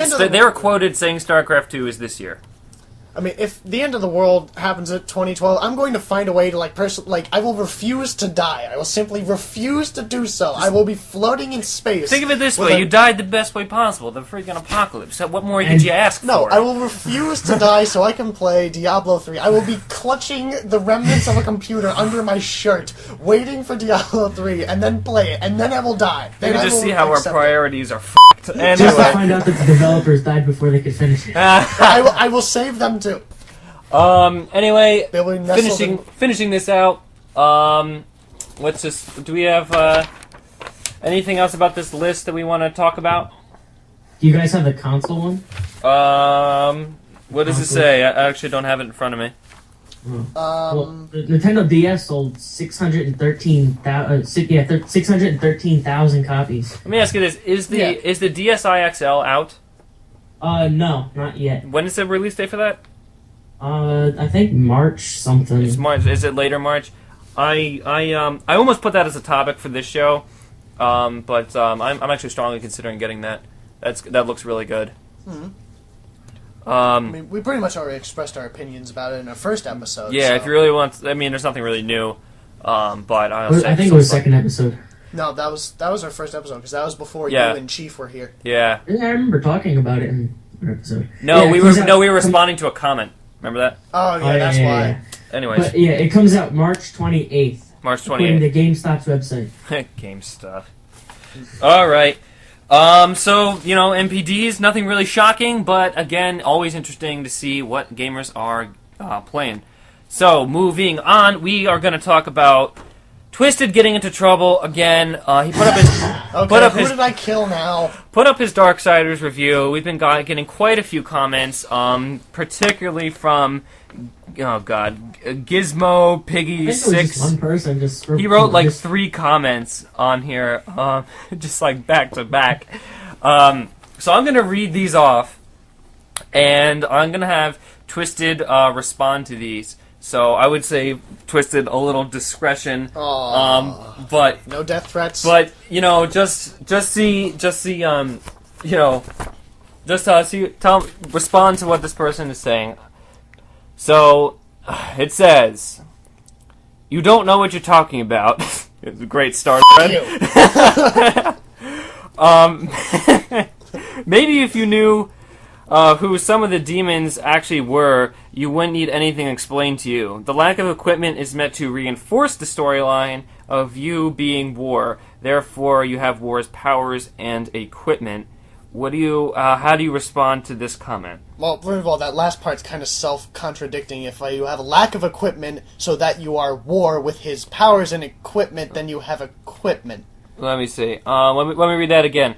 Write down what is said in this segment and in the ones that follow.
They were quoted saying StarCraft 2 is this year. I mean, if the end of the world happens at 2012, I'm going to find a way to, I will refuse to die. I will simply refuse to do so. I will be floating in space. Think of it this way. You died the best way possible. The freaking apocalypse. What more could you ask for? No, I will refuse to die so I can play Diablo 3. I will be clutching the remnants of a computer under my shirt, waiting for Diablo 3, and then play it, and then I will die. You can just see how our priorities are f***ed. Anyway. Just to find out that the developers died before they could finish it. I will save them too. Anyway, finishing this out. Let's just. Do we have anything else about this list that we want to talk about? Do you guys have the console one? What does it say? I actually don't have it in front of me. Well, the Nintendo DS sold 613,000 copies. Let me ask you this: is the DSi XL out? No, not yet. When is the release date for that? I think March something. It's March. Is it later March? I almost put that as a topic for this show, but I'm actually strongly considering getting that. That looks really good. Mm-hmm. I mean, we pretty much already expressed our opinions about it in our first episode. Yeah, so. if you really want, I mean, there's nothing really new, but I think it was second episode. No, that was our first episode because that was before you and Chief were here. Yeah. I remember talking about it in our episode. No, we were responding to a comment. Remember that? Oh yeah, that's why. Yeah. Anyways, but yeah, it comes out March 28th. March 28th. According to GameStop's website. GameStop. All right. So, MPDs, nothing really shocking, but again, always interesting to see what gamers are playing. So, moving on, we are going to talk about Twisted getting into trouble again. He put up his... who did I kill now? Put up his Darksiders review. We've been getting quite a few comments, particularly from... Oh God, Gizmo Piggy 6. Just one person just. He wrote like 3 comments on here, just like back to back. So I'm gonna read these off, and I'm gonna have Twisted respond to these. So I would say Twisted a little discretion, but no death threats. But respond to what this person is saying. So, it says, "You don't know what you're talking about." It's a great start. Maybe if you knew who some of the demons actually were, you wouldn't need anything explained to you. The lack of equipment is meant to reinforce the storyline of you being War. Therefore, you have War's powers and equipment. How do you respond to this comment? Well, first of all, that last part's kind of self-contradicting. If you have a lack of equipment so that you are War with his powers and equipment, then you have equipment. Let me see. Let me read that again.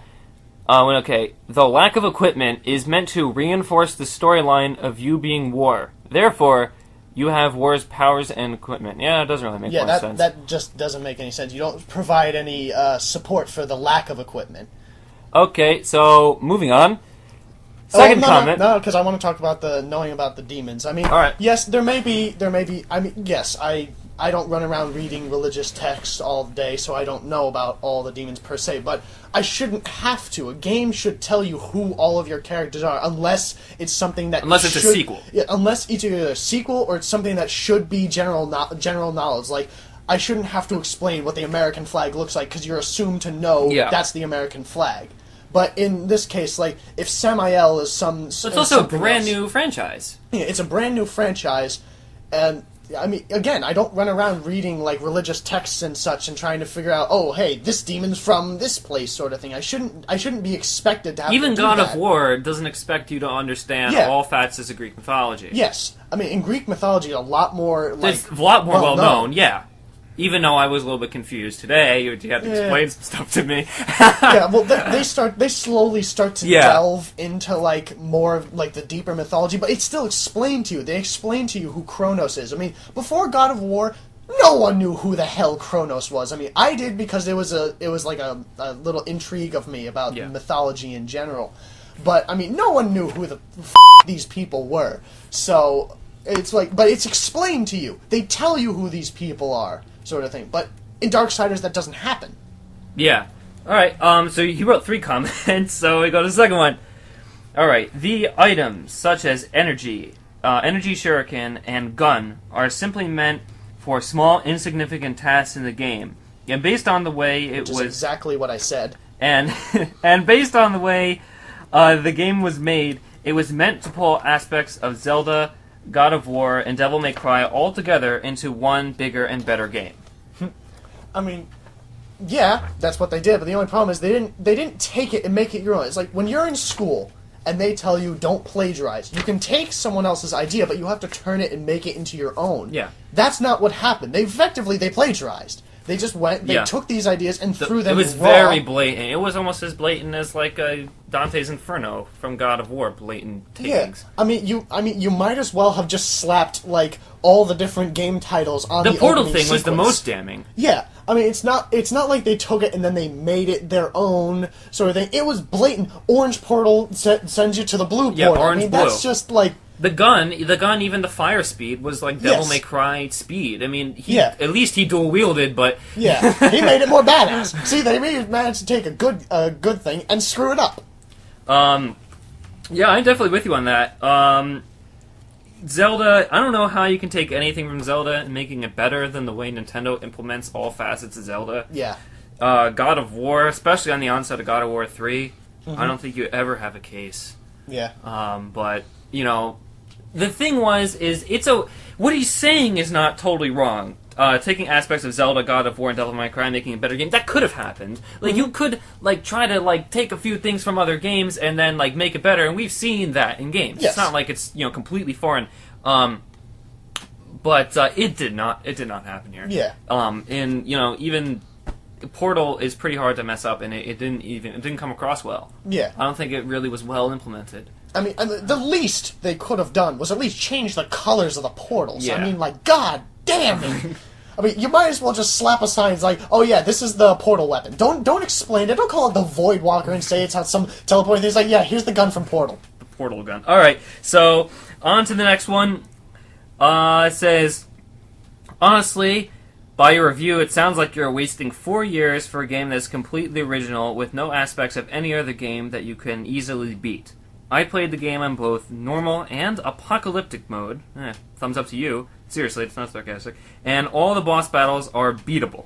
Okay. The lack of equipment is meant to reinforce the storyline of you being War. Therefore, you have War's powers and equipment. Yeah, it doesn't really make much sense. That just doesn't make any sense. You don't provide any support for the lack of equipment. Okay, so moving on. Second comment. No, because I want to talk about knowing about the demons. I mean, all right. Yes, there may be. I mean, yes, I don't run around reading religious texts all day, so I don't know about all the demons per se. But I shouldn't have to. A game should tell you who all of your characters are, unless it's something that it's a sequel. Yeah, unless it's either a sequel or it's something that should be general knowledge. Like, I shouldn't have to explain what the American flag looks like because you're assumed to know that's the American flag. But in this case, like, if Samael is it's also a brand new franchise. Yeah, it's a brand new franchise, and, I mean, again, I don't run around reading, like, religious texts and such and trying to figure out, oh, hey, this demon's from this place, sort of thing. I shouldn't be expected to have Even to do God that. of War doesn't expect you to understand all facets of Greek mythology. Yes. I mean, in Greek mythology, a lot more, like... It's a lot more well-known, yeah. Even though I was a little bit confused today, you had to explain some stuff to me. Yeah, well, they slowly start to delve into, like, more of, like, the deeper mythology, but it's still explained to you. They explain to you who Kronos is. I mean, before God of War, no one knew who the hell Kronos was. I mean, I did because it was like a little intrigue of me about mythology in general. But, I mean, no one knew who the these people were. So, it's like, but it's explained to you. They tell you who these people are. Sort of thing, but in Darksiders that doesn't happen. Yeah. All right. So he wrote 3 comments. So we go to the second one. Alright, the items, such as energy, energy shuriken, and gun, are simply meant for small, insignificant tasks in the game. And based on the way it Which is exactly what I said. And and based on the way the game was made, it was meant to pull aspects of Zelda, God of War, and Devil May Cry all together into one bigger and better game. I mean, yeah, that's what they did, but the only problem is they didn't take it and make it your own. It's like when you're in school and they tell you don't plagiarize. You can take someone else's idea, but you have to turn it and make it into your own. Yeah. That's not what happened. They plagiarized. They just went, they took these ideas and threw them raw. It was raw. very blatant. It was almost as blatant as like Dante's Inferno from God of War, blatant takings. Yeah. I mean, you might as well have just slapped like all the different game titles on the Portal opening thing sequence. was the most damning. Yeah. I mean, it's not like they took it and then they made it their own sort of thing. It was blatant. Orange portal sends you to the blue portal. Orange I mean, blue. that's just like... The gun, even the fire speed was like Devil May Cry speed. I mean, at least he dual wielded, but yeah, he made it more badass. See, they managed to take a good thing and screw it up. Yeah, I'm definitely with you on that. Zelda, I don't know how you can take anything from Zelda and making it better than the way Nintendo implements all facets of Zelda. Yeah. God of War, especially on the onset of God of War 3, I don't think you ever have a case. Yeah. But you know. The thing what he's saying is not totally wrong. Taking aspects of Zelda, God of War, and Devil May Cry, making a better game, that could have happened. Like, you could, like, try to, like, take a few things from other games and then, like, make it better, and we've seen that in games. Yes. It's not like it's, completely foreign. But it did not happen here. Yeah. And, even Portal is pretty hard to mess up, and it didn't come across well. Yeah. I don't think it really was well implemented. I mean, the least they could have done was at least change the colors of the portals. Yeah. I mean, like, god damn it! I mean, you might as well just slap a sign like, oh yeah, this is the portal weapon. Don't explain it. Don't call it the Void Walker and say it's how some teleporting thing. It's like, yeah, here's the gun from Portal. The portal gun. Alright, so, on to the next one. It says, honestly, by your review, it sounds like you're wasting 4 years for a game that's completely original with no aspects of any other game that you can easily beat. I played the game on both normal and apocalyptic mode. Thumbs up to you. Seriously, it's not sarcastic. And all the boss battles are beatable.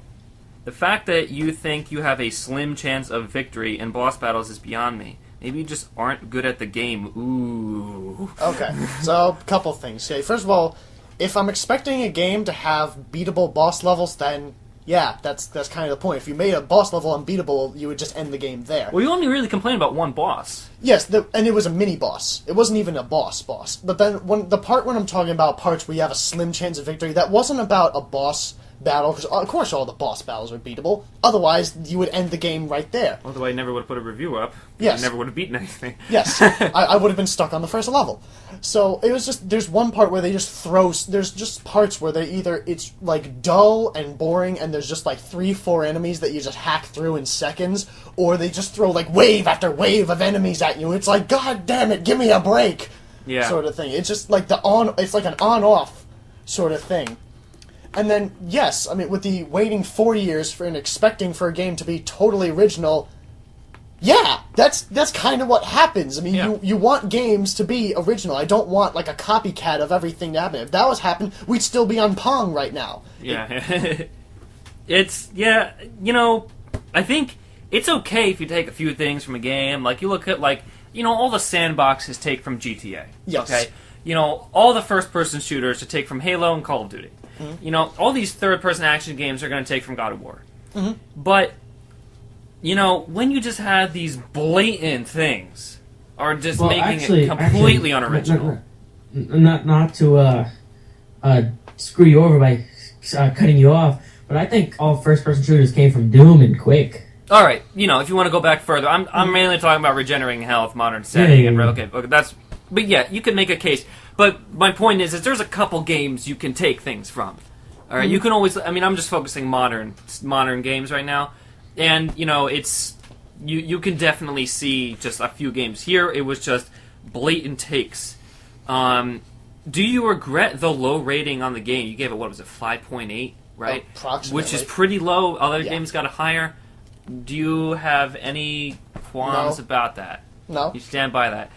The fact that you think you have a slim chance of victory in boss battles is beyond me. Maybe you just aren't good at the game. Ooh. Okay, so a couple things. Okay, first of all, if I'm expecting a game to have beatable boss levels, then yeah, that's kind of the point. If you made a boss level unbeatable, you would just end the game there. Well, you only really complain about one boss. Yes, and it was a mini boss. It wasn't even a boss. But then when I'm talking about parts where you have a slim chance of victory, that wasn't about a boss battle, because of course all the boss battles are beatable. Otherwise, you would end the game right there. Otherwise, I never would have put a review up. Yes. I never would have beaten anything. Yes. I would have been stuck on the first level. So, it was just, there's one part where they just there's just parts where it's like dull and boring, and there's just like 3-4 enemies that you just hack through in seconds, or they just throw like wave after wave of enemies at you. It's like, god damn it, give me a break! Yeah. Sort of thing. It's just like it's like an on-off sort of thing. And then, yes, I mean, with the waiting 4 years for and expecting for a game to be totally original, yeah, that's kind of what happens. I mean, you want games to be original. I don't want, like, a copycat of everything to happen. If that was happening, we'd still be on Pong right now. Yeah. I think it's okay if you take a few things from a game. Like, you look at, all the sandboxes take from GTA. Yes. Okay? All the first-person shooters to take from Halo and Call of Duty. Mm-hmm. All these third-person action games are going to take from God of War. Mm-hmm. But, when you just have these blatant things, are just making it completely unoriginal. Not to screw you over by cutting you off, but I think all first-person shooters came from Doom and Quake. All right, if you want to go back further, I'm mainly talking about regenerating health, modern setting, and okay, that's. But yeah, you can make a case. But my point is there's a couple games you can take things from. All right, you can always. I mean, I'm just focusing modern games right now, and it's you can definitely see just a few games here. It was just blatant takes. Do you regret the low rating on the game? You gave it 5.8, right? Approximately. Which is pretty low. Other games got a higher. Do you have any qualms about that? No. You stand by that.